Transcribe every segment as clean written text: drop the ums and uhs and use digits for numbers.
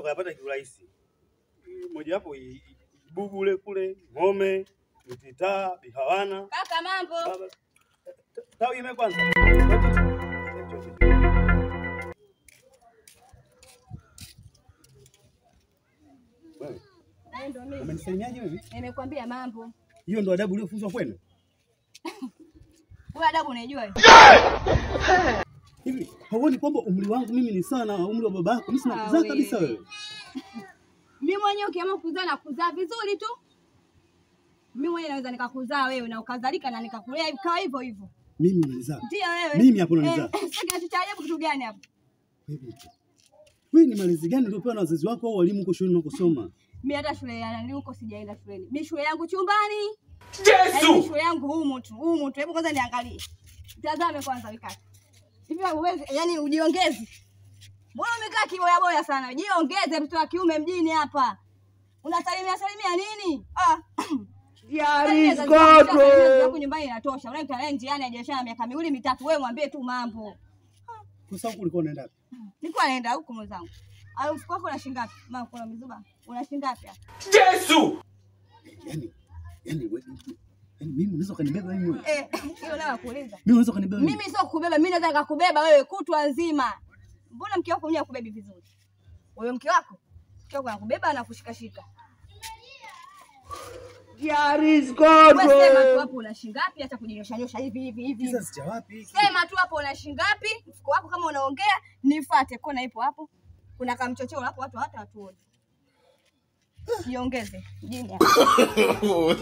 ukayapata kiurahisi. Moja hapo Ibugu ule kule, Ngome, Mtitaa, Bihawana. Kaka mambo. Tawi ime kwanza. Wewe. Ndio mimi. Umenisalimiaje wewe? Nimekwambia mambo. Hiyo ndo adabu uliofunzwa kwenu? Wewe adabu unaijua? Hivi, hauoni kwamba umri wangu mimi ni sana umri wa babako? Mimi sina kuzaa kabisa wewe. Mimi mwenyewe ukiamua kuzaa na kuzaa vizuri tu. Mimi mwenyewe naweza nikakuzaa wewe na ukazalika na nikakulea ikawa hivyo hivyo. Mimi unanizaa? Ndio wewe. Mimi hapo unanizaa? Sasa kinachotaajabu kitu gani hapo? Wewe ni malezi gani uliopewa na wazazi wako au walimu huko shuleni unakosoma? Mimi hata shule ya nani huko sijaenda shuleni. Mimi shule yangu chumbani. Yesu! Shule yangu humu tu. Hebu kwanza niangalie. Tazame kwanza wikati. Hivi uweze yani ujiongeze. Mbona umekaa kiboya sana? Jiongeze mtoto wa kiume mjini hapa. Unasalimia nini? Yaris God. Hapo nyumbani inatosha. Unaita njiani hajashana miaka 2 3. Wewe mwambie tu mambo. Kwa sababu ulikuwa unaenda wapi? Nilikuwa naenda huko mwenzangu. Au mfuko wako una shilingi ngapi? Mama kuna mizuba. Una shilingi ngapi hapa? Yesu! Yaani mimi unaweza kanibeba mimi? Hiyo nao kuuliza. Mimi unaweza kanibeba mimi? Mimi sio kukubeba, mimi naweza nikakubeba wewe kutwa nzima. Mbona mke wako mwenyewe akubebi vizuri? Wewe mke wako anakubeba na kushikashika. Yaris God. Wewe sema tu hapo una shilingi ngapi hata kujinyosha hivi. Sasa sicha wapi? Sema tu hapo una shilingi ngapi? Mfuko wako kama unaongea, nifuate kona ipo hapo. Kuna kamchochoro hapo watu hata watuone. Jiongeze mjini hapa. No.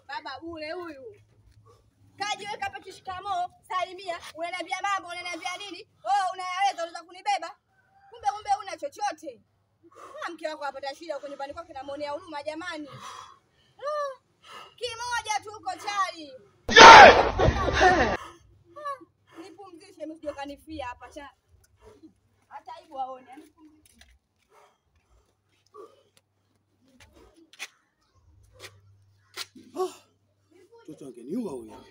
Baba bure huyu. Kaji weka hapa shikamoo, salimia, unaniambia mambo, unaniambia nini? Unayaweza unaweza kunibeba? Kumbe una chochote. Mke wako apata shida huko nyumbani kwake namuonea huruma jamani. Kimoja tu uko chali. Nipumzishe msije kanifia hapa cha. Hata hivyo waone. Mtoto angeniua huyo.